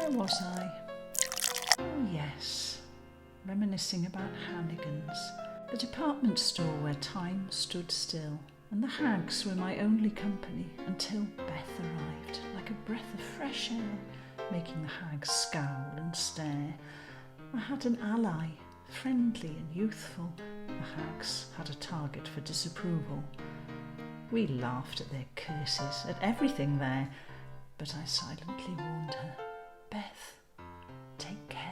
Where was I? Oh yes, reminiscing about Hannigan's, the department store where time stood still, and the hags were my only company until Beth arrived, like a breath of fresh air, making the hags scowl and stare. I had an ally, friendly and youthful. The hags had a target for disapproval. We laughed at their curses, at everything there, but I silently warned her, Beth, take care.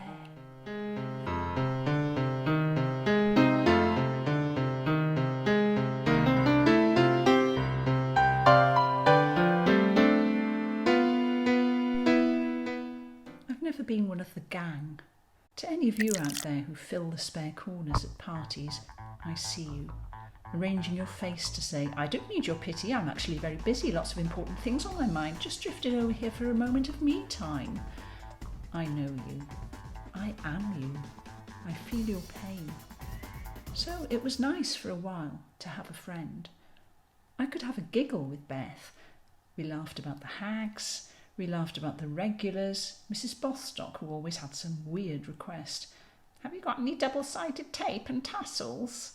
I've never been one of the gang. To any of you out there who fill the spare corners at parties, I see you, arranging your face to say, I don't need your pity, I'm actually very busy, lots of important things on my mind, just drifted over here for a moment of me time. I know you. I am you. I feel your pain. So it was nice for a while to have a friend. I could have a giggle with Beth. We laughed about the hags, we laughed about the regulars, Mrs. Bostock, who always had some weird request. Have you got any double-sided tape and tassels?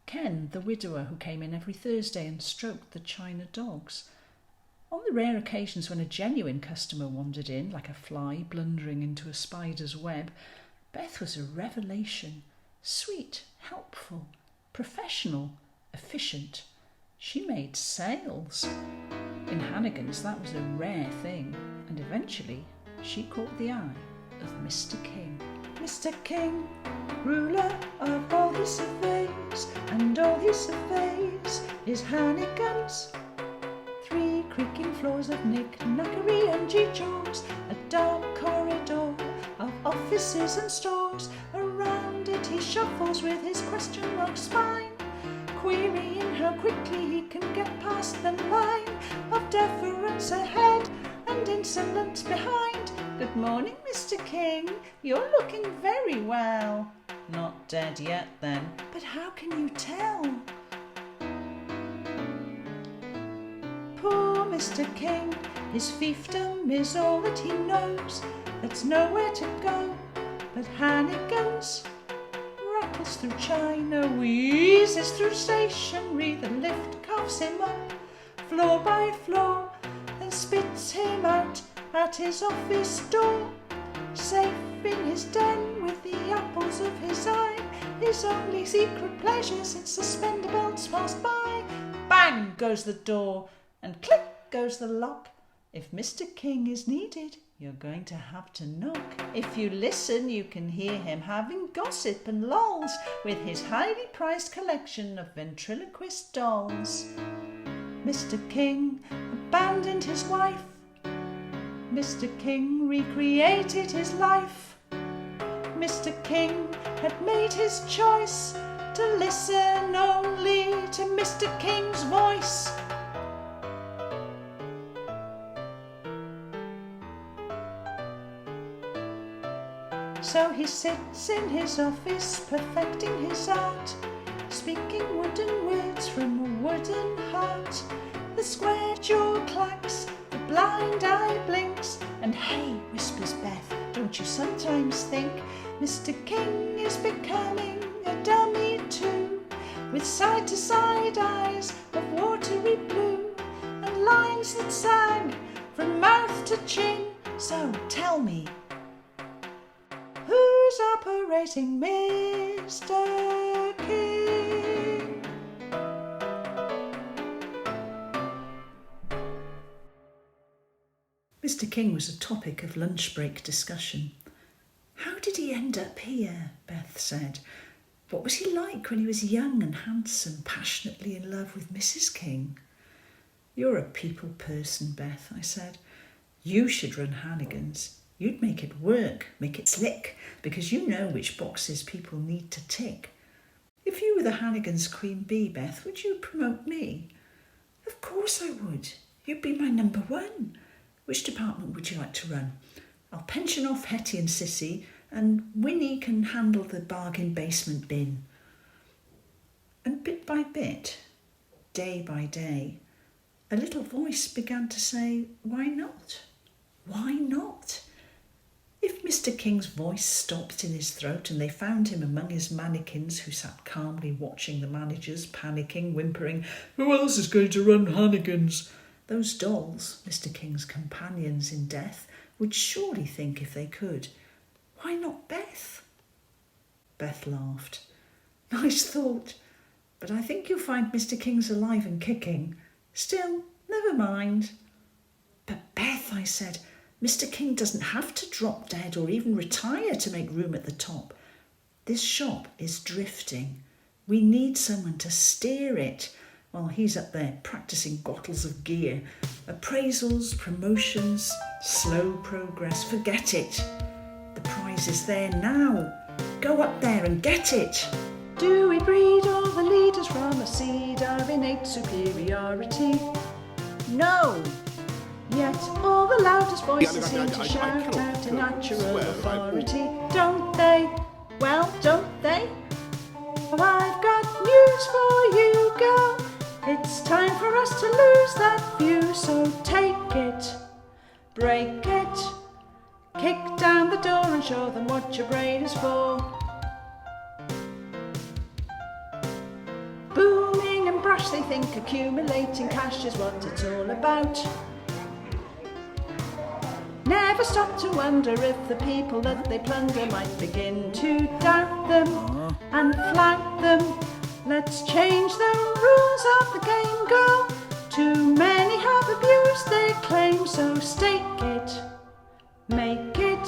Ken, the widower who came in every Thursday and stroked the china dogs. On the rare occasions when a genuine customer wandered in, like a fly blundering into a spider's web, Beth was a revelation. Sweet, helpful, professional, efficient. She made sales. In Hannigan's that was a rare thing, and eventually she caught the eye of Mr. King. Mr. King, ruler of all he surveys, and all he surveys is Hannigan's. 3 creaking floors of knick-knackery and G-jaws, a dark corridor of offices and stores. Around it he shuffles with his question mark spine, querying how quickly he can get past the line of deference ahead and insolence behind. Good morning, Mr. King. You're looking very well. Not dead yet, then. But how can you tell? Poor Mr. King, his fiefdom is all that he knows. There's nowhere to go but Hannigan's. Rattles through China, wheezes through stationery. The lift coughs him up, floor by floor, then spits him out at his office door. Safe in his den with the apples of his eye, his only secret pleasure since suspender belts passed by. Bang goes the door, and click goes the lock. If Mr. King is needed, you're going to have to knock. If you listen, you can hear him having gossip and lolls with his highly prized collection of ventriloquist dolls. Mr. King abandoned his wife. Mr. King recreated his life. Mr. King had made his choice to listen only to Mr. King's voice. So he sits in his office, perfecting his art, speaking wooden words from a wooden heart. The square jaw clacks, the blind eye blinks, and hey, whispers Beth, don't you sometimes think Mr. King is becoming a dummy too? With side-to-side eyes of watery blue, and lines that sag from mouth to chin. So tell me, who's operating Mr. King? Mr. King was a topic of lunch break discussion. How did he end up here? Beth said. What was he like when he was young and handsome, passionately in love with Mrs. King? You're a people person, Beth, I said. You should run Hannigan's. You'd make it work, make it slick, because you know which boxes people need to tick. If you were the Hannigan's Queen Bee, Beth, would you promote me? Of course I would. You'd be my number 1. Which department would you like to run? I'll pension off Hetty and Sissy, and Winnie can handle the bargain basement bin. And bit by bit, day by day, a little voice began to say, why not? Why not? If Mr. King's voice stopped in his throat and they found him among his mannequins who sat calmly watching the managers, panicking, whimpering, "Who else is going to run Hannigan's?" Those dolls, Mr. King's companions in death, would surely think if they could, "Why not Beth?" Beth laughed. "Nice thought, but I think you'll find Mr. King's alive and kicking. Still, never mind." "But Beth," I said, "Mr. King doesn't have to drop dead or even retire to make room at the top. This shop is drifting. We need someone to steer it while he's up there practicing bottles of gear. Appraisals, promotions, slow progress, forget it. The prize is there now. Go up there and get it." Do we breed all the leaders from a seed of innate superiority? No. Yet all the loudest voices seem to shout out a natural authority. Don't they? Well, don't they? Well, I've got news for you, girl. It's time for us to lose that view. So take it, break it, kick down the door and show them what your brain is for. Booming and brash, they think accumulating cash is what it's all about. Never stop to wonder if the people that they plunder might begin to doubt them and flout them. Let's change the rules of the game, girl. Too many have abused their claim, so stake it, make it,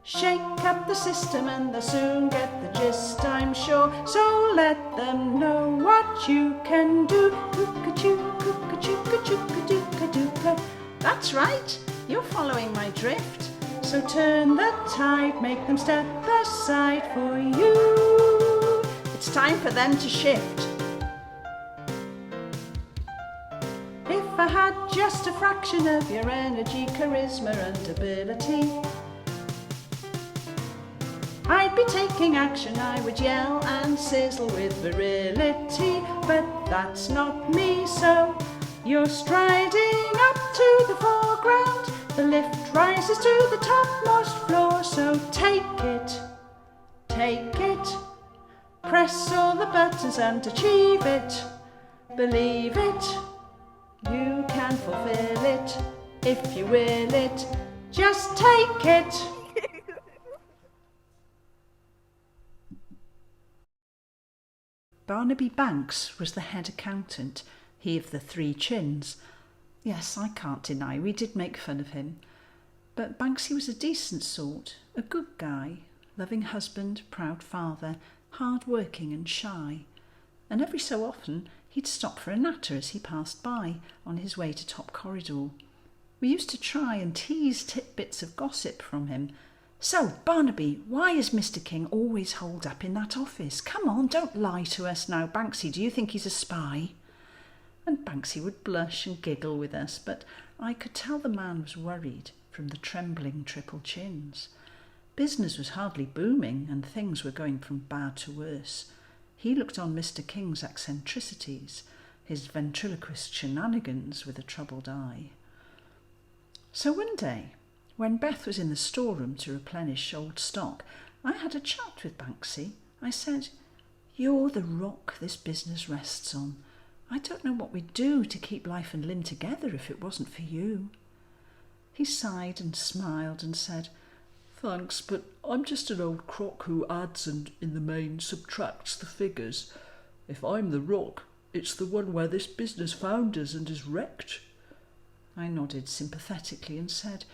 shake up the system and they'll soon get the gist, I'm sure. So let them know what you can do. Cook-a-choo, cook-a-choo, cook-a-choo-ka-doo-ka-doo-ka. That's right. You're following my drift, so turn the tide, make them step aside for you. It's time for them to shift. If I had just a fraction of your energy, charisma and ability, I'd be taking action, I would yell and sizzle with virility, but that's not me, so you're striding up to the foreground. The lift rises to the topmost floor, so take it, press all the buttons and achieve it. Believe it, you can fulfill it, if you will it, just take it. Barnaby Banks was the head accountant, he of the 3 chins. Yes, I can't deny we did make fun of him. But Banksy was a decent sort, a good guy, loving husband, proud father, hard-working and shy. And every so often he'd stop for a natter as he passed by on his way to Top Corridor. We used to try and tease tidbits of gossip from him. "So, Barnaby, why is Mr. King always holed up in that office? Come on, don't lie to us now, Banksy. Do you think he's a spy?" And Banksy would blush and giggle with us, but I could tell the man was worried from the trembling triple chins. Business was hardly booming and things were going from bad to worse. He looked on Mr. King's eccentricities, his ventriloquist shenanigans, with a troubled eye. So one day, when Beth was in the storeroom to replenish old stock, I had a chat with Banksy. I said, "You're the rock this business rests on. I don't know what we'd do to keep life and limb together if it wasn't for you." He sighed and smiled and said, "Thanks, but I'm just an old crock who adds and, in the main, subtracts the figures. If I'm the rock, it's the one where this business founders and is wrecked." I nodded sympathetically and said,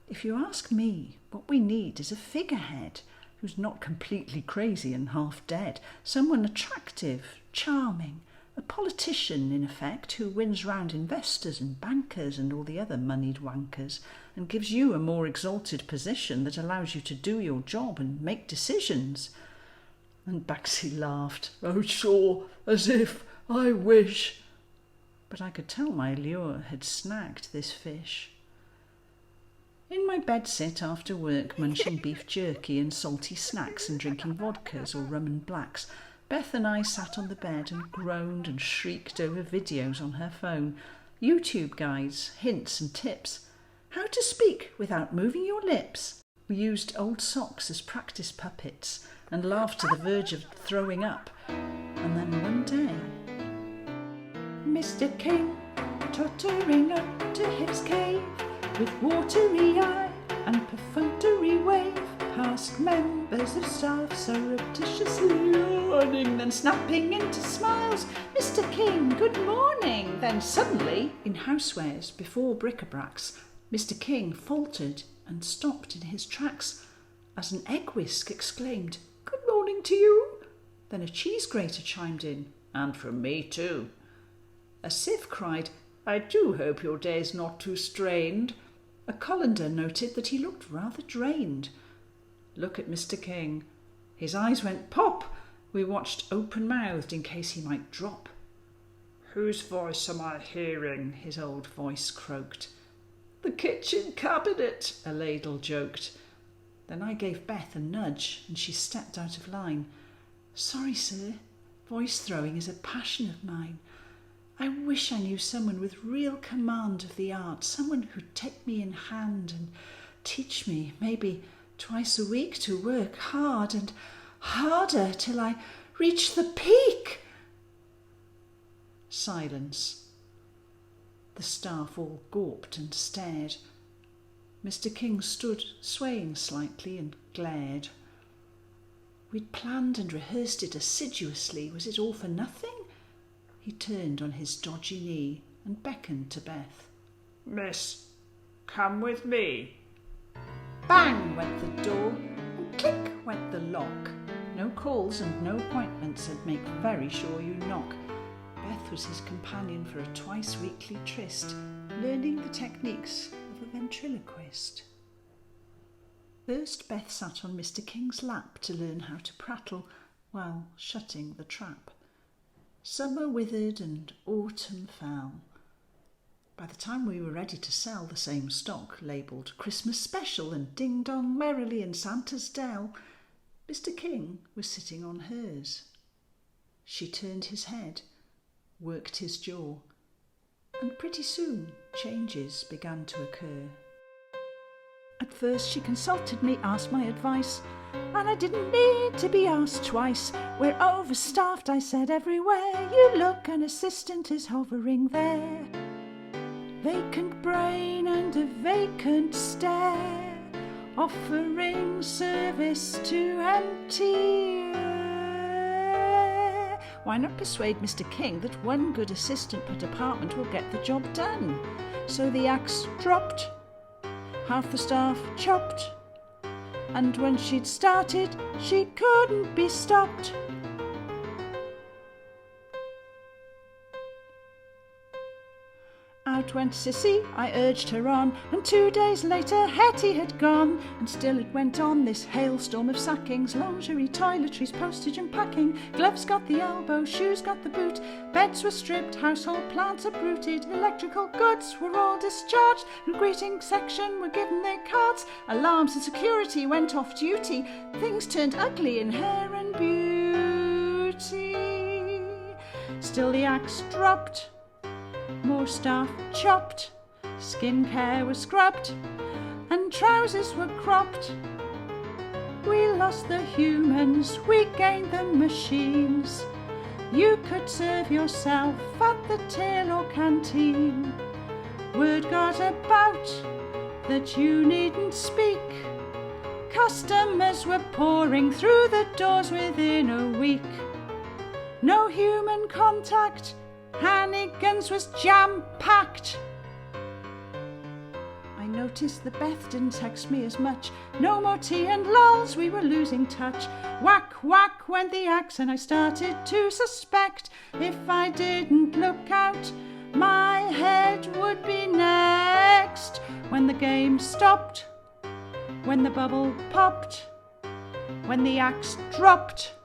"If you ask me, what we need is a figurehead who's not completely crazy and half dead, someone attractive, charming, a politician, in effect, who wins round investors and bankers and all the other moneyed wankers and gives you a more exalted position that allows you to do your job and make decisions." And Banksy laughed. "Oh, sure, as if, I wish." But I could tell my lure had snagged this fish. In my bedsit after work, munching beef jerky and salty snacks and drinking vodkas or rum and blacks, Beth and I sat on the bed and groaned and shrieked over videos on her phone, YouTube guides, hints and tips. How to speak without moving your lips. We used old socks as practice puppets and laughed to the verge of throwing up. And then one day, Mr. King, tottering up to his cave, with watery eye and perfunctory wave, past members of staff surreptitiously yawning, then snapping into smiles. Mr. King, good morning. Then suddenly, in housewares before bric-a-bracs, Mr. King faltered and stopped in his tracks as an egg whisk exclaimed, "Good morning to you." Then a cheese grater chimed in, "And from me too." A sieve cried, "I do hope your day's not too strained." A colander noted that he looked rather drained. Look at Mr. King. His eyes went pop. We watched open-mouthed in case he might drop. "Whose voice am I hearing?" his old voice croaked. "The kitchen cabinet," a ladle joked. Then I gave Beth a nudge and she stepped out of line. "Sorry, sir. Voice throwing is a passion of mine. I wish I knew someone with real command of the art, someone who'd take me in hand and teach me, maybe twice a week, to work hard and harder till I reach the peak." Silence. The staff all gawped and stared. Mr. King stood swaying slightly and glared. We'd planned and rehearsed it assiduously. Was it all for nothing? He turned on his dodgy knee and beckoned to Beth. "Miss, come with me." Bang went the door and click went the lock. No calls and no appointments, and make very sure you knock. Beth was his companion for a twice-weekly tryst, learning the techniques of a ventriloquist. First, Beth sat on Mr. King's lap to learn how to prattle while shutting the trap. Summer withered and autumn fell. By the time we were ready to sell the same stock, labelled Christmas Special and Ding Dong Merrily in Santa's Dell, Mr. King was sitting on hers. She turned his head, worked his jaw, and pretty soon changes began to occur. At first she consulted me, asked my advice, and I didn't need to be asked twice. "We're overstaffed," I said, "everywhere you look, an assistant is hovering there. Vacant brain and a vacant stare, offering service to empty air." Why not persuade Mr. King that one good assistant per department will get the job done? So the axe dropped, half the staff chopped, and when she'd started, she couldn't be stopped. Out went Sissy, I urged her on, and 2 days later Hetty had gone. And still it went on, this hailstorm of sackings, lingerie, toiletries, postage and packing. Gloves got the elbow, shoes got the boot, beds were stripped, household plants uprooted, electrical goods were all discharged, and greeting section were given their cards. Alarms and security went off duty, things turned ugly in hair and beauty. Still the axe dropped, more staff chopped, skincare was scrubbed, and trousers were cropped. We lost the humans, we gained the machines. You could serve yourself at the till or canteen. Word got about that you needn't speak. Customers were pouring through the doors within a week. No human contact, Hannigan's was jam-packed. I noticed that Beth didn't text me as much. No more tea and lulls, we were losing touch. Whack, whack went the axe, and I started to suspect if I didn't look out, my head would be next. When the game stopped, when the bubble popped, when the axe dropped,